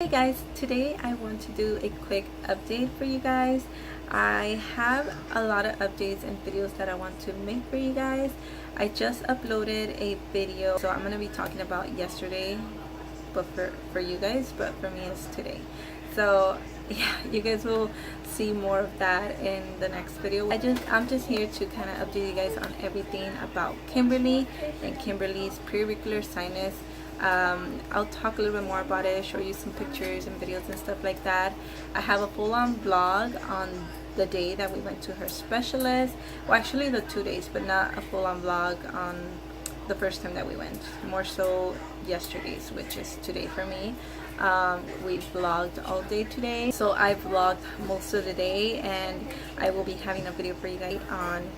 Hey guys, today I want to do a quick update for you guys. I have a lot of updates and videos that I want to make for you guys. I just uploaded a video, so I'm going to be talking about yesterday, but for you guys, but for me it's today. So yeah, you guys will see more of that in the next video. I'm just here to kind of update you guys on everything about Kimberly and Kimberly's preauricular sinus. I'll talk a little bit more about it, show you some pictures and videos and stuff like that. I have a full-on vlog on the day that we went to her specialist. Well, actually the 2 days, but not a full-on vlog on the first time that we went. More so yesterday's, which is today for me. We vlogged all day today, so I vlogged most of the day, and I will be having a video for you guys on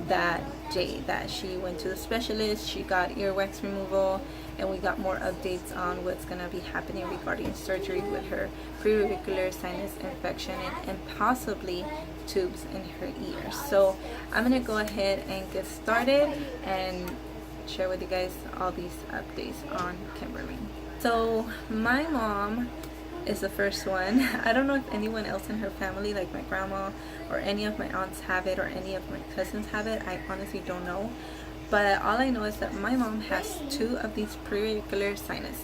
that day that she went to the specialist. She got earwax removal, and we got more updates on what's gonna be happening regarding surgery with her preauricular sinus infection and possibly tubes in her ears. So I'm gonna go ahead and get started and share with you guys all these updates on Kimberly. So my mom is the first one. I don't know if anyone else in her family, like my grandma or any of my aunts, have it, or any of my cousins have it. I honestly don't know, but all I know is that my mom has 2 of these preauricular sinus.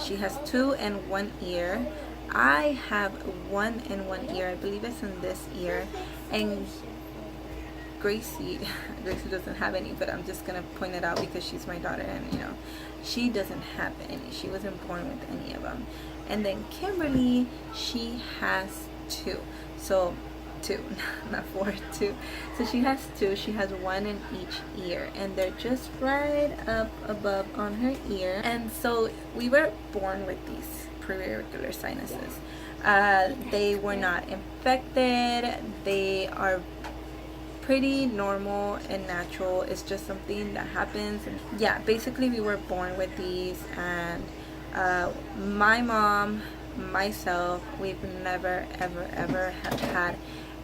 She has 2 in one ear. I have 1 in one ear. I believe it's in this ear, and Gracie doesn't have any, but I'm just gonna point it out because she's my daughter, and she doesn't have any. She wasn't born with any of them. And then Kimberly, she has 2. So 2, not 4, 2. So she has 2. She has 1 in each ear, and they're just right up above on her ear. And so we were born with these preauricular sinuses. They were not infected. They are pretty normal and natural. It's just something that happens, and yeah, basically we were born with these. And my mom, myself, we've never ever have had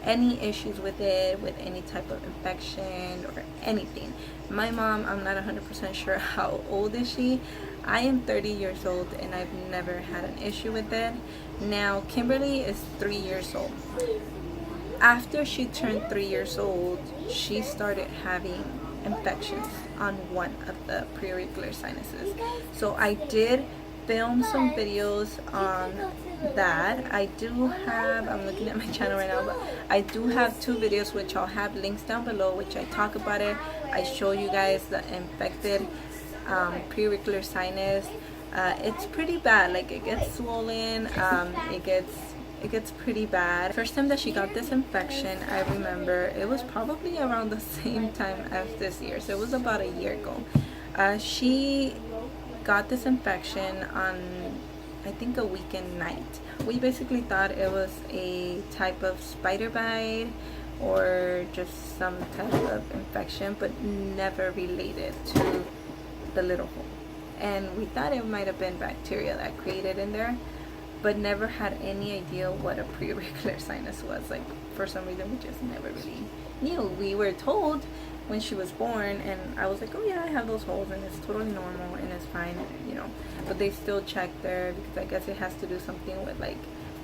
any issues with it, with any type of infection or anything. My mom, I'm not 100% sure how old is she. I am 30 years old, and I've never had an issue with it. Now Kimberly is 3 years old. After she turned 3 years old, she started having infections on one of the preauricular sinuses. So I did film some videos on that. I do have, I'm looking at my channel right now, but I do have 2 videos which I'll have links down below, which I talk about it. I show you guys the infected preauricular sinus. It's pretty bad. Like, it gets swollen, it gets pretty bad. First time that she got this infection, I remember it was probably around the same time as this year, so it was about a year ago. She got this infection on, I think, a weekend night. We basically thought it was a type of spider bite or just some type of infection, but never related to the little hole. And we thought it might have been bacteria that created in there, but never had any idea what a preauricular sinus was. Like, for some reason, we just never really knew. We were told when she was born, and I was like, oh yeah, I have those holes, and it's totally normal, and it's fine, but they still check there because I guess it has to do something with, like,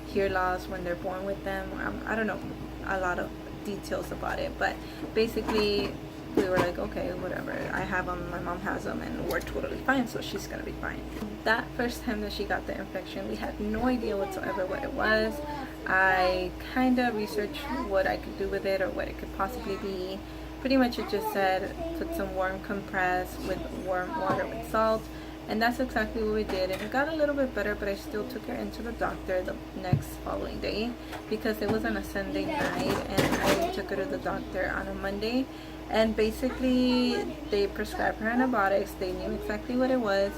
hear loss when they're born with them. I don't know a lot of details about it, but basically we were like, okay, whatever, I have them, my mom has them, and we're totally fine, so she's gonna be fine. That first time that she got the infection, we had no idea whatsoever what it was. I kind of researched what I could do with it, or what it could possibly be. Pretty much it just said put some warm compress with warm water with salt, and that's exactly what we did. And it got a little bit better, but I still took her into the doctor the next following day because it was on a Sunday night, and I took her to the doctor on a Monday. And basically they prescribed her antibiotics. They knew exactly what it was,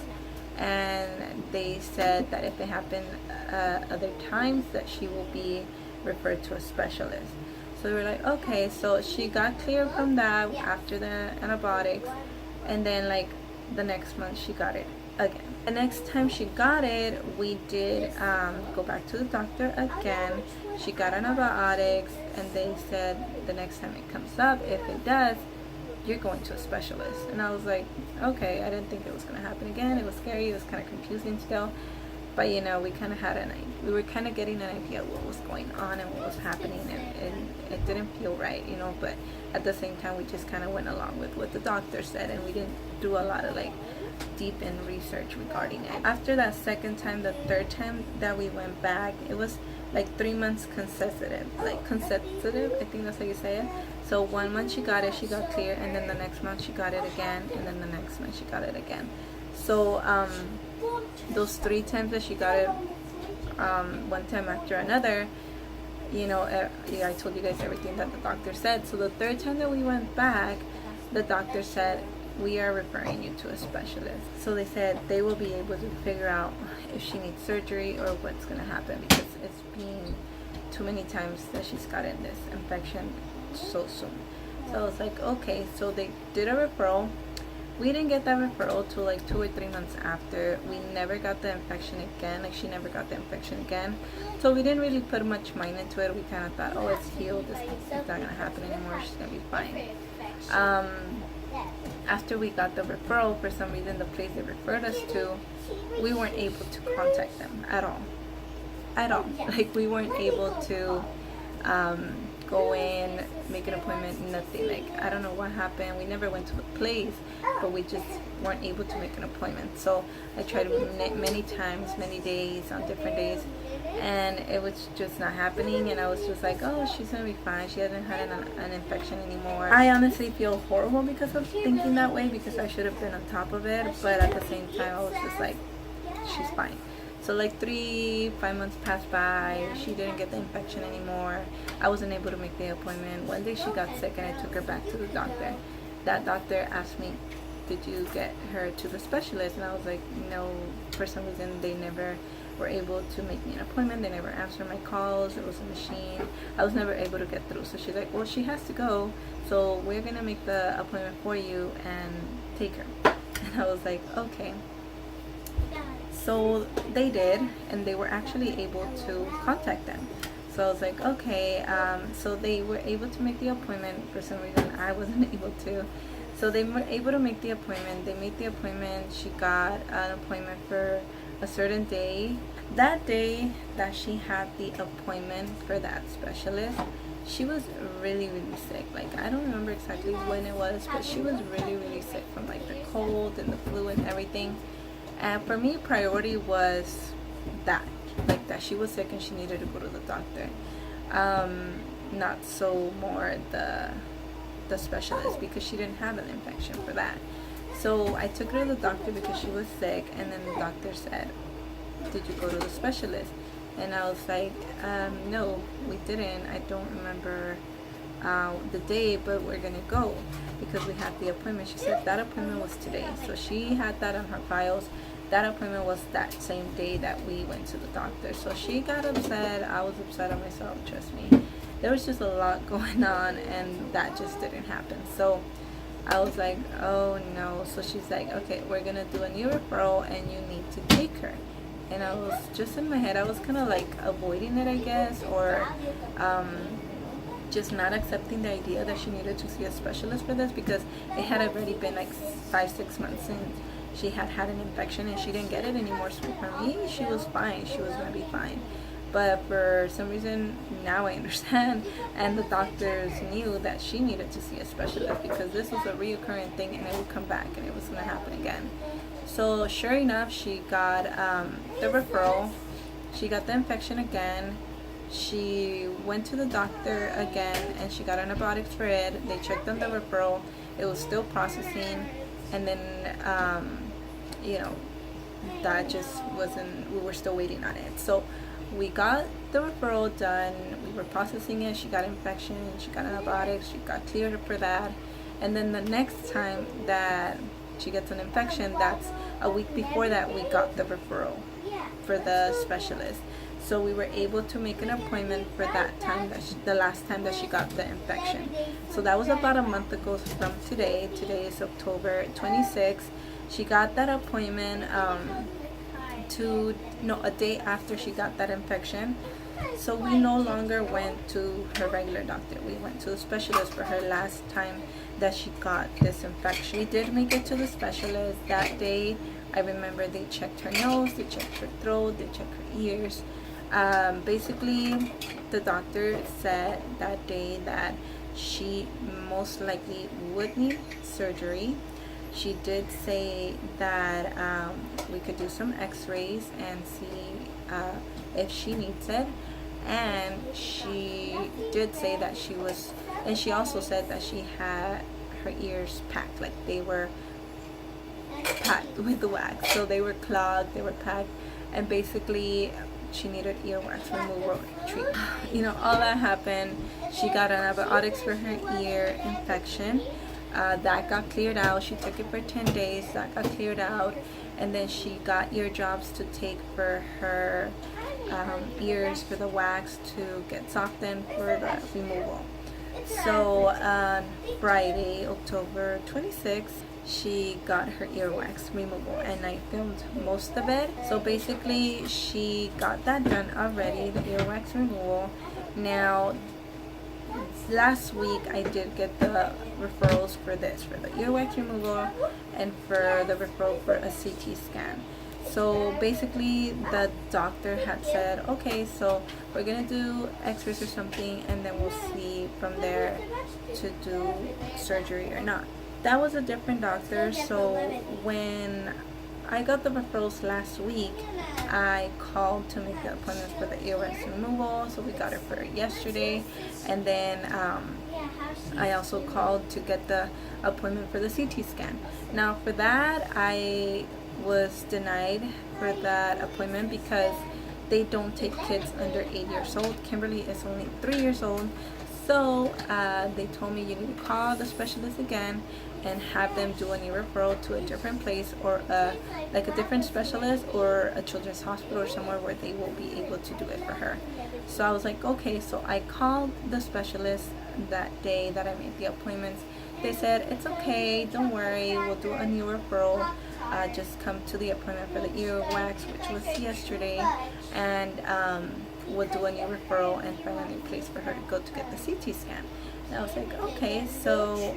and they said that if it happened other times, that she will be referred to a specialist. So we were like, okay. So she got cleared from that after the antibiotics, and then, like, the next month she got it again. The next time she got it, we did go back to the doctor again. She got antibiotics, and they said the next time it comes up, if it does, you're going to a specialist. And I was like, okay. I didn't think it was going to happen again. It was scary. It was kind of confusing still. But you know, we kind of had we were kind of getting an idea of what was going on and what was happening, and it didn't feel right, you know. But at the same time, we just kind of went along with what the doctor said, and we didn't do a lot of like deep in research regarding it. After that second time, the third time that we went back, it was like 3 months consecutive, I think that's how you say it. So 1 month she got it, she got clear, and then the next month she got it again, and then the next month she got it again. So those 3 times that she got it, one time after another, you know, I told you guys everything that the doctor said. So the third time that we went back, the doctor said, we are referring you to a specialist. So they said they will be able to figure out if she needs surgery or what's going to happen, because it's been too many times that she's gotten this infection so soon. So I was like, okay. So they did a referral. We didn't get that referral till like 2 or 3 months after. We never got the infection again. Like, she never got the infection again. So we didn't really put much mind into it. We kind of thought, oh, it's healed. It's not going to happen anymore. She's going to be fine. After we got the referral, for some reason, the place they referred us to, we weren't able to contact them at all. Like, we weren't able to go in, make an appointment, nothing. Like, I don't know what happened. We never went to the place, but we just weren't able to make an appointment. So I tried many times, many days, on different days, and it was just not happening. And I was just like, oh, she's gonna be fine. She hasn't had an infection anymore. I honestly feel horrible because of thinking that way, because I should have been on top of it. But at the same time, I was just like, she's fine. So like 3-5 months passed by. She didn't get the infection anymore. I wasn't able to make the appointment. One day she got sick, and I took her back to the doctor. That doctor asked me, did you get her to the specialist? And I was like, no. For some reason, they never were able to make me an appointment. They never answered my calls. It was a machine. I was never able to get through. So she's like, well, she has to go, so we're gonna make the appointment for you and take her. And I was like, okay. So they did, and they were actually able to contact them. So I was like, okay. So they were able to make the appointment. For some reason, I wasn't able to. So they were able to make the appointment. They made the appointment. She got an appointment for a certain day. That day that she had the appointment for that specialist, she was really, really sick. Like, I don't remember exactly when it was, but she was really, really sick from like the cold and the flu and everything. And for me, priority was that, like, that she was sick and she needed to go to the doctor. Not so more the specialist, because she didn't have an infection for that. So I took her to the doctor because she was sick, and then the doctor said, did you go to the specialist? And I was like, no, we didn't. I don't remember the day, but we're gonna go because we had the appointment. She said that appointment was today, so she had that on her files. That appointment was that same day that we went to the doctor. So she got upset. I was upset at myself, trust me. There was just a lot going on, and that just didn't happen. So I was like, oh no. So she's like, okay, we're gonna do a new referral and you need to take her. And I was just in my head, I was kind of like avoiding it, I guess, or just not accepting the idea that she needed to see a specialist for this, because it had already been like 5-6 months since she had had an infection and she didn't get it anymore. So for me, she was fine. She was gonna be fine. But for some reason, now I understand, and the doctors knew that she needed to see a specialist because this was a reoccurring thing, and it would come back and it was gonna happen again. So sure enough, she got the referral. She got the infection again. She went to the doctor again, and she got antibiotics for it. They checked on the referral. It was still processing, and then you know, that just wasn't, we were still waiting on it. So we got the referral done. We were processing it. She got infection. She got antibiotics. She got cleared for that. And then the next time that she gets an infection, that's a week before that we got the referral for the specialist. So we were able to make an appointment for that time, that the last time that she got the infection. So that was about a month ago from today. Today is October 26th. She got that appointment a day after she got that infection. So we no longer went to her regular doctor. We went to the specialist for her last time that she got this infection. We did make it to the specialist. That day I remember they checked her nose, they checked her throat, they checked her ears. Basically, the doctor said that day that she most likely would need surgery. She did say that we could do some x-rays and see if she needs it. And she did say that she was, and she also said that she had her ears packed, like they were packed with the wax. So they were clogged, they were packed, and basically she needed earwax removal treatment. You know, all that happened. She got antibiotics for her ear infection. That got cleared out. She took it for 10 days. That got cleared out. And then she got ear drops to take for her ears, for the wax to get softened for the removal. So on Friday, October 26th, she got her earwax removal, and I filmed most of it. So basically she got that done already, the earwax removal. Now last week I did get the referrals for this, for the earwax removal and for the referral for a CT scan. So basically the doctor had said, okay, so we're gonna do x-rays or something, and then we'll see from there to do surgery or not. That was a different doctor. So when I got the referrals last week, I called to make the appointment for the earwax removal. So we got it for yesterday, and then I also called to get the appointment for the CT scan. Now for that, I was denied for that appointment because they don't take kids under 8 years old. Kimberly is only 3 years old. So they told me you need to call the specialist again and have them do a new referral to a different place, or like a different specialist, or a children's hospital, or somewhere where they will be able to do it for her. So I was like, okay. So I called the specialist that day that I made the appointments. They said, it's okay, don't worry, we'll do a new referral. Just come to the appointment for the earwax, which was yesterday, and we'll do a new referral and find a new place for her to go to get the CT scan. And I was like, okay. So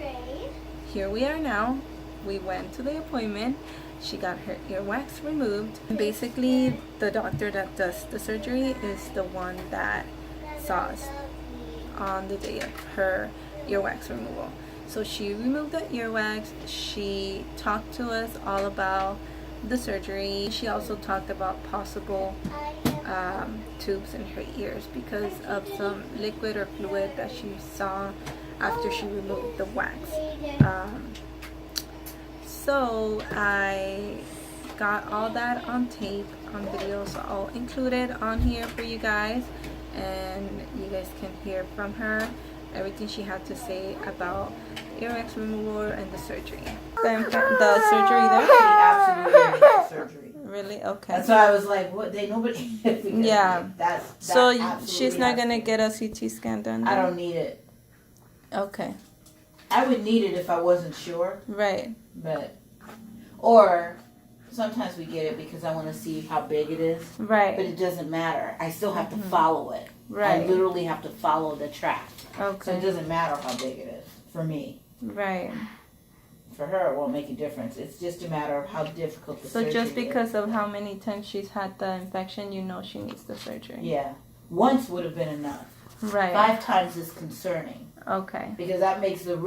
here we are now. We went to the appointment. She got her earwax removed. And basically, the doctor that does the surgery is the one that saw us on the day of her earwax removal. So she removed the earwax. She talked to us all about the surgery. She also talked about possible tubes in her ears because of some liquid or fluid that she saw after she removed the wax. So I got all that on tape, on video, so I'll include it on here for you guys, and you guys can hear from her everything she had to say about earwax removal and the surgery. The surgery there? She absolutely made the surgery. Really? Okay. That's why I was like, what? They nobody. Yeah. So she's not gonna to. get a CT scan done? I don't need it. Okay. I would need it if I wasn't sure. Right. But, or sometimes we get it because I want to see how big it is. Right. But it doesn't matter. I still have to follow it. Right. I literally have to follow the track. Okay. So it doesn't matter how big it is for me. Right. For her, it won't make a difference. It's just a matter of how difficult the surgery is. So just because of how many times she's had the infection, you know she needs the surgery. Yeah. Once would have been enough. Right. 5 times is concerning. Okay. Because that makes the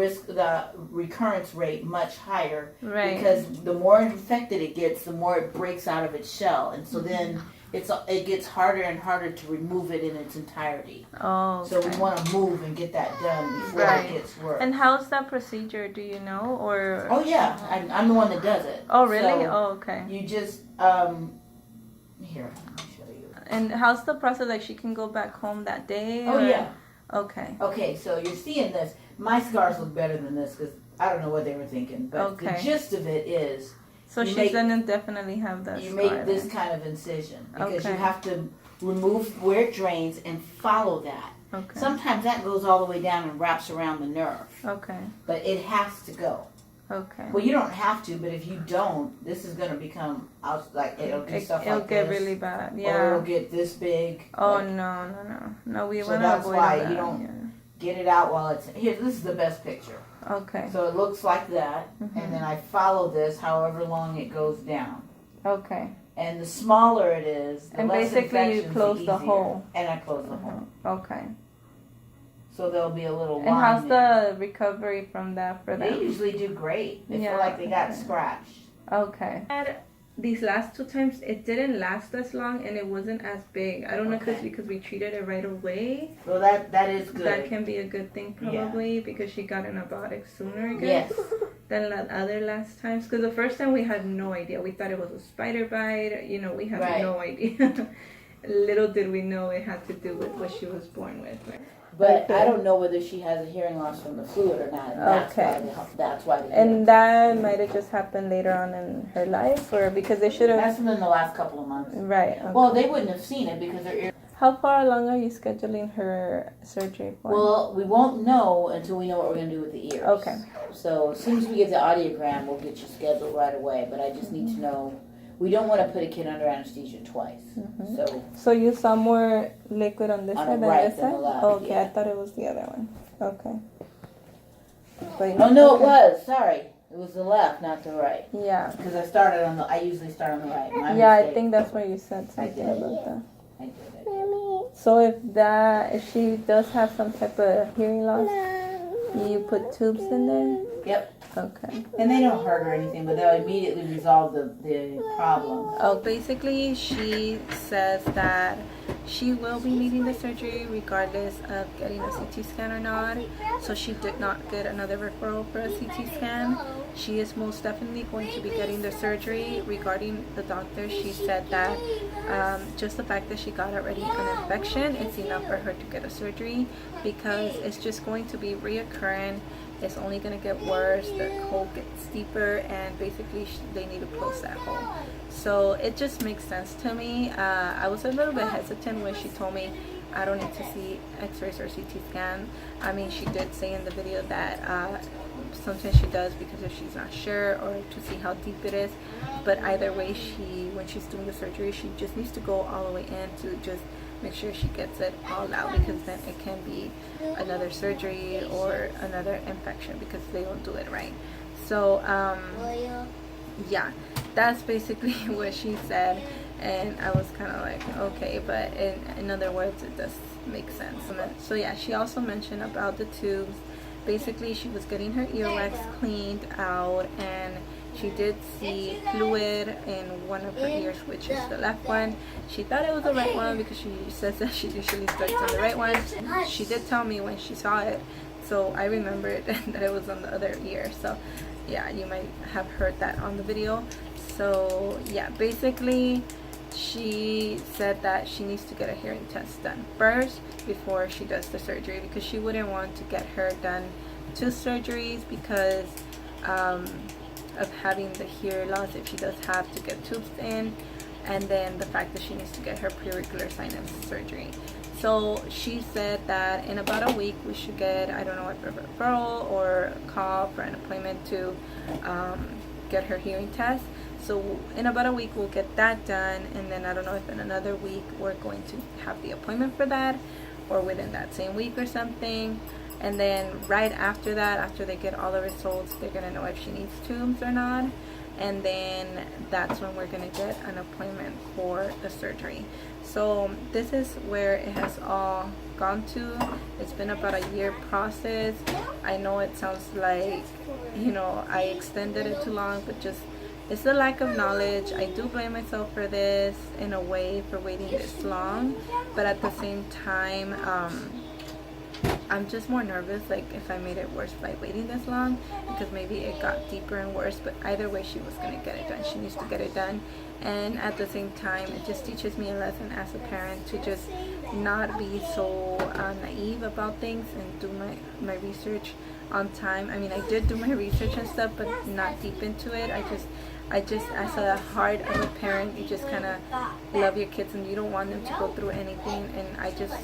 recurrence rate much higher. Right. Because the more infected it gets, the more it breaks out of its shell. And so then it gets harder and harder to remove it in its entirety. Oh, okay. So we want to move and get that done before it gets worse. And how's that procedure? Do you know? Or Oh, yeah. I'm the one that does it. Oh, really? So Oh, okay. you just, here, let me show you. And how's the process? Like, she can go back home that day? Oh, or? yeah. Okay. Okay, so you're seeing this. My scars look better than this because I don't know what they were thinking. But the gist of it is... So she's going to definitely have that. You make this kind of incision because you have to remove where it drains and follow that. Okay. Sometimes that goes all the way down and wraps around the nerve. Okay. But it has to go. Okay. Well, you don't have to, but if you don't, this is going to become like it'll do stuff like this. It'll get really bad. Yeah. Or it'll get this big. Oh like, no! We want to avoid that. So that's why you don't get it out while it's here. This is the best picture. Okay. So it looks like that, and then I follow this however long it goes down. Okay. And the smaller it is, the and less basically you infections, close the easier. hole. And I close the hole. Okay. So there'll be a little line. And how's there. the recovery from that for them? They usually do great. They feel like they got scratched. Okay. These last 2 times, it didn't last as long and it wasn't as big. I don't know because we treated it right away. Well, that is good. That can be a good thing probably because she got antibiotics sooner, I guess, than the other last times. Because the first time we had no idea. We thought it was a spider bite. You know, we had no idea. Little did we know it had to do with what she was born with. Right? But I don't know whether she has a hearing loss from the fluid or not. That's why. And that might have just happened later on in her life, or because they should have. That's within the last couple of months. Right. Okay. Well, they wouldn't have seen it because their ear. How far along are you scheduling her surgery for? Well, we won't know until we know what we're going to do with the ears. Okay. So as soon as we get the audiogram, we'll get you scheduled right away. But I just need to know. We don't want to put a kid under anesthesia twice. So you saw more liquid on this side than this side? Okay, I thought it was the other one. Okay. But no, it was. Sorry. It was the left, not the right. Yeah. Because I usually start on the right. I think that's why you said something about that. I did. So if she does have some type of hearing loss, you put tubes in there? Yep. Okay. And they don't hurt or anything, but they'll immediately resolve the problem. Oh, basically she says that she will be needing the surgery regardless of getting a CT scan or not. So she did not get another referral for a CT scan. She is most definitely going to be getting the surgery. Regarding the doctor, she said that just the fact that she got already an infection, it's enough for her to get a surgery because it's just going to be reoccurring. It's only going to get worse. The hole gets deeper and basically they need to close that hole. So it just makes sense to me. I was a little bit hesitant when she told me I don't need to see x-rays or CT scan. I mean, she did say in the video that sometimes she does because if she's not sure or to see how deep it is. But either way, when she's doing the surgery, she just needs to go all the way in to just make sure she gets it all out, because then it can be another surgery or another infection because they don't do it right. So yeah, that's basically what she said, and I was kind of like, okay, but in other words, it does make sense. So yeah, she also mentioned about the tubes. Basically, she was getting her earwax cleaned out, and she did see fluid in one of her ears, which is the left one. She thought it was the right one because she says that she usually starts on the right one. She did tell me when she saw it, so I remembered that it was on the other ear. So yeah, you might have heard that on the video. So yeah, basically she said that she needs to get a hearing test done first before she does the surgery, because she wouldn't want to get her done 2 surgeries because of having the hearing loss if she does have to get tubes in, and then the fact that she needs to get her preauricular sinus surgery. So she said that in about a week we should get, I don't know, a referral or a call for an appointment to get her hearing test. So in about a week we'll get that done, and then I don't know if in another week we're going to have the appointment for that, or within that same week or something. And then right after that, after they get all the results, they're going to know if she needs tubes or not. And then that's when we're going to get an appointment for the surgery. So this is where it has all gone to. It's been about a year process. I know it sounds like, you know, I extended it too long, but just it's the lack of knowledge. I do blame myself for this in a way, for waiting this long. But at the same time, I'm just more nervous, like if I made it worse by waiting this long, because maybe it got deeper and worse. But either way, she was going to get it done. She needs to get it done. And at the same time, it just teaches me a lesson as a parent to just not be so naive about things and do my research on time. I mean, I did do my research and stuff, but not deep into it. I just as a heart of a parent, you just kind of love your kids and you don't want them to go through anything. And I just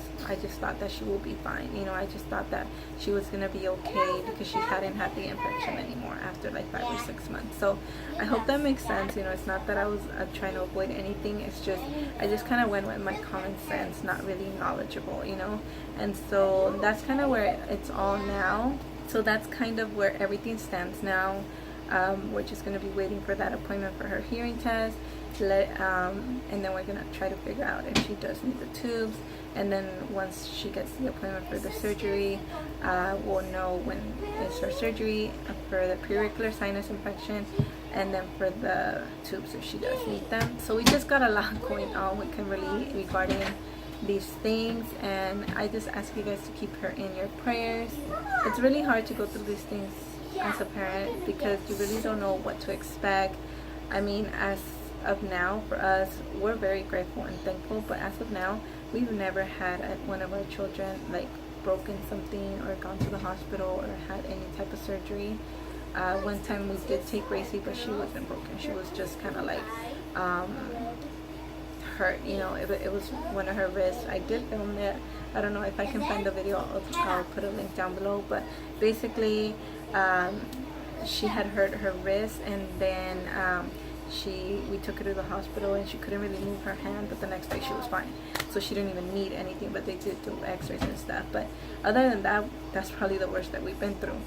thought that she will be fine. You know, I just thought that she was gonna be okay because she hadn't had the infection anymore after like 5 or 6 months. So I hope that makes sense. You know, it's not that I was trying to avoid anything. It's just I just kind of went with my common sense, not really knowledgeable, you know. And so that's kind of where it's all now. So that's kind of where everything stands now. We're just going to be waiting for that appointment for her hearing test, and then we're gonna try to figure out if she does need the tubes. And then once she gets the appointment for the surgery, we'll know when it's her surgery for the preauricular sinus infection, and then for the tubes if she does need them. So we just got a lot going on with Kimberly regarding these things, and I just ask you guys to keep her in your prayers. It's really hard to go through these things as a parent because you really don't know what to expect. I mean, as of now, for us, we're very grateful and thankful, but as of now, we've never had one of our children like broken something or gone to the hospital or had any type of surgery. One time we did take Gracie, but she wasn't broken. She was just kind of like hurt, you know. It was one of her wrists. I did film it. I don't know if I can find the video. I'll put a link down below. But basically, she had hurt her wrist, and then we took her to the hospital, and she couldn't really move her hand, but the next day she was fine. So she didn't even need anything, but they did do x-rays and stuff. But other than that, that's probably the worst that we've been through.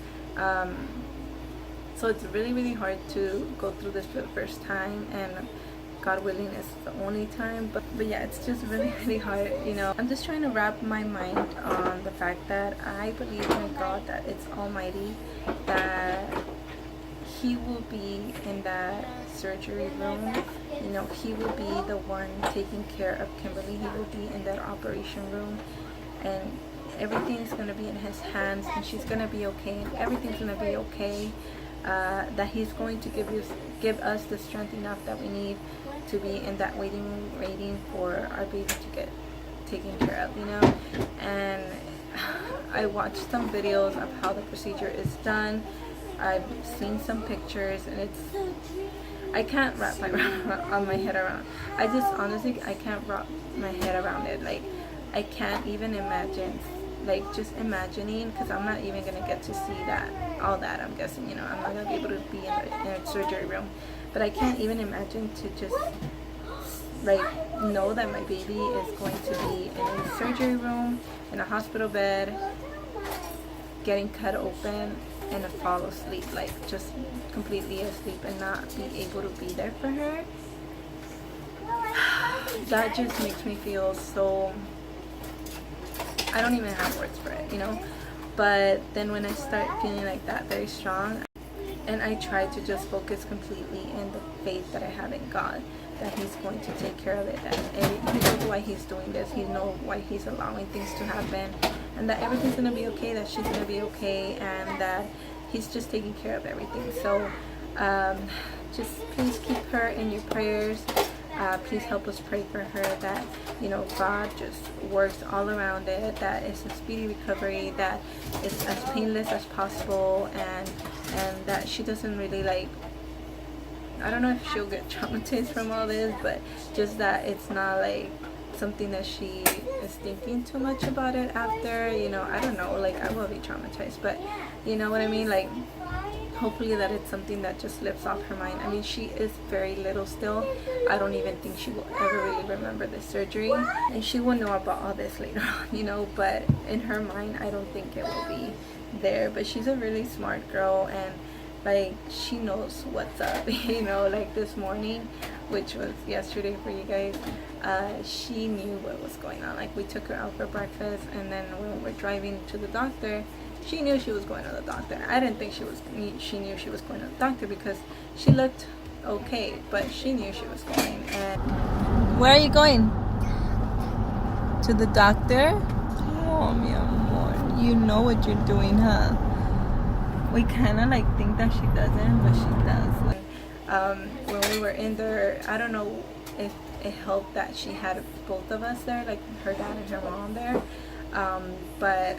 So it's really, really hard to go through this for the first time, and God willing is the only time. But yeah, it's just really, really hard, you know. I'm just trying to wrap my mind on the fact that I believe in God, that it's almighty, that He will be in that surgery room. You know, He will be the one taking care of Kimberly. He will be in that operation room, and everything's going to be in His hands, and she's going to be okay, and everything's going to be okay. That He's going to give us the strength enough that we need to be in that waiting room, waiting for our baby to get taken care of, you know. And I watched some videos of how the procedure is done. I've seen some pictures, and I can't wrap my head around. I just honestly, I can't wrap my head around it. Like, I can't even imagine, like, just imagining, because I'm not even gonna get to see all that, I'm guessing, you know. I'm not gonna be able to be in a surgery room, but I can't even imagine to just like know that my baby is going to be in a surgery room, in a hospital bed, getting cut open, and fall asleep, like just completely asleep, and not be able to be there for her. That just makes me feel so, I don't even have words for it, you know. But then when I start feeling like that, very strong, and I try to just focus completely in the faith that I have in God, that He's going to take care of it, that He knows why He's doing this, He knows why He's allowing things to happen, and that everything's going to be okay, that she's going to be okay, and that He's just taking care of everything. So just please keep her in your prayers. Please help us pray for her, that, you know, God just works all around it, that it's a speedy recovery, that it's as painless as possible, and that she doesn't really, like, I don't know if she'll get traumatized from all this, but just that it's not like something that she is thinking too much about it after, you know. I don't know, like, I will be traumatized, but you know what I mean, like, hopefully that it's something that just lifts off her mind. I mean, she is very little still. I don't even think she will ever really remember the surgery, and she will know about all this later on, you know, but in her mind, I don't think it will be there. But she's a really smart girl, and like, she knows what's up, you know. Like this morning, which was yesterday for you guys, she knew what was going on. Like, we took her out for breakfast, and then when we were driving to the doctor, she knew she was going to the doctor. I didn't think she knew she was going to the doctor, because she looked okay, but she knew she was going. And where are you going? To the doctor? Oh, mi amor, you know what you're doing, huh? We kind of like think that she doesn't, but she does. When we were in there, I don't know if it helped that she had both of us there, like her dad and her mom there, but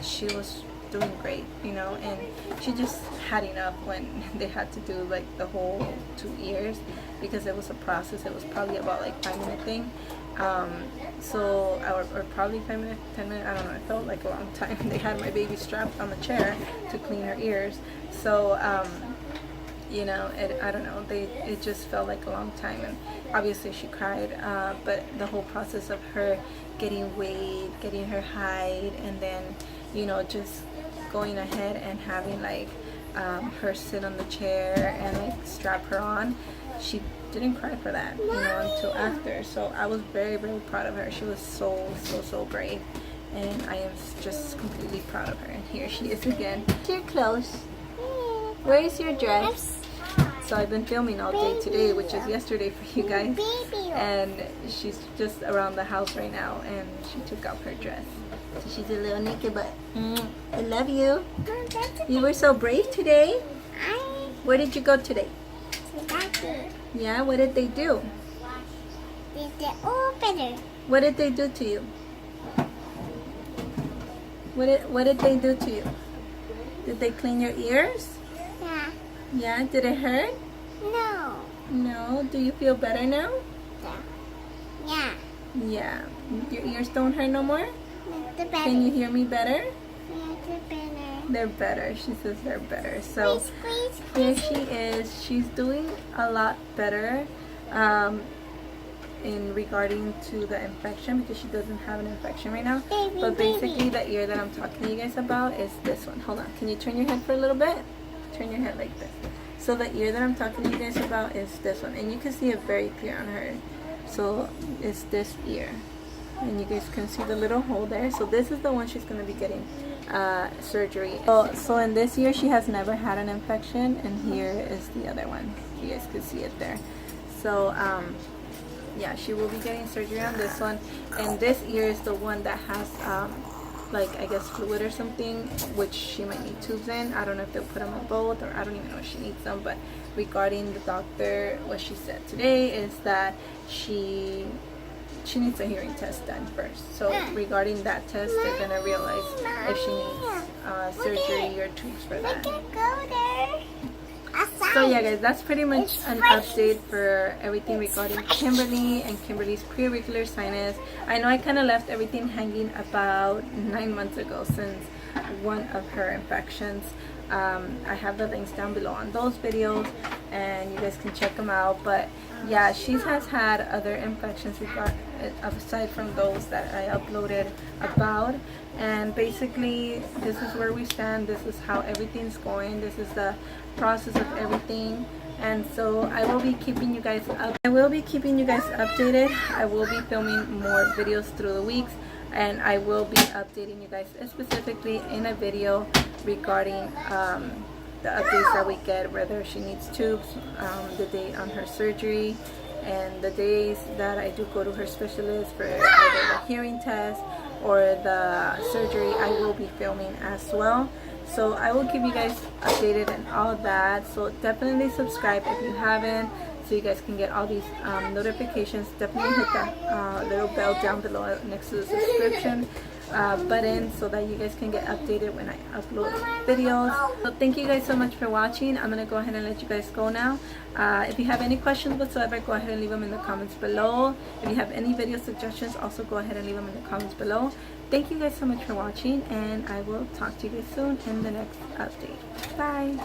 she was doing great, you know. And she just had enough when they had to do like the whole 2 years, because it was a process. It was probably about like 5-minute thing, so or probably 5 minutes, 10 minutes, I don't know, it felt like a long time. They had my baby strapped on the chair to clean her ears, so you know, I don't know, it just felt like a long time. And obviously she cried, but the whole process of her getting weighed, getting her height, and then, you know, just going ahead and having like her sit on the chair and like strap her on, she didn't cry for that, you know, until after. So I was very, very proud of her. She was so brave, and I am just completely proud of her. And here she is again. Your clothes. Where is your dress? So I've been filming all day today, which is yesterday for you guys, and she's just around the house right now, and she took off her dress. So she's a little naked, but I love you. You were so brave today. Where did you go today? Yeah, what did they do? What did they do to you? What did they do to you? Did they clean your ears? Yeah. Yeah, did it hurt? No. No. Do you feel better now? Yeah. Yeah. Your ears don't hurt no more? The better. Can you hear me better? Yeah, the better. They're better. She says they're better. So Squeeze. here she is. She's doing a lot better in regarding to the infection, because she doesn't have an infection right now. But basically the ear that I'm talking to you guys about is this one. Hold on. Can you turn your head for a little bit? Turn your head like this. So the ear that I'm talking to you guys about is this one, and you can see it very clear on her. So it's this ear, and you guys can see the little hole there. So this is the one she's going to be getting surgery. So in this ear she has never had an infection, and here is the other one. You guys can see it there. So yeah, she will be getting surgery on this one, and this ear is the one that has like, I guess, fluid or something, which she might need tubes in. I don't know if they'll put them on both, or I don't even know if she needs them. But regarding the doctor, what she said today is that she needs a hearing test done first. So regarding that test, they're gonna realize if she needs surgery or tubes for that. So yeah, guys, that's pretty much an update for everything regarding Kimberly and Kimberly's preauricular sinus. I know I kind of left everything hanging about 9 months ago since one of her infections. I have the links down below on those videos, and you guys can check them out. But yeah, she has had other infections aside from those that I uploaded about. And basically, this is where we stand. This is how everything's going. This is the process of everything. And so I will be keeping you guys up. I will be keeping you guys updated. I will be filming more videos through the weeks, and I will be updating you guys specifically in a video regarding the updates that we get, whether she needs tubes, the date on her surgery, and the days that I do go to her specialist for either the hearing test or the surgery. I will be filming as well. So I will keep you guys updated and all that. So definitely subscribe if you haven't, so you guys can get all these notifications. Definitely hit that little bell down below next to the subscription button, so that you guys can get updated when I upload videos. So thank you guys so much for watching. I'm gonna go ahead and let you guys go now. If you have any questions whatsoever, go ahead and leave them in the comments below. If you have any video suggestions, also go ahead and leave them in the comments below. Thank you guys so much for watching, and I will talk to you guys soon in the next update. Bye.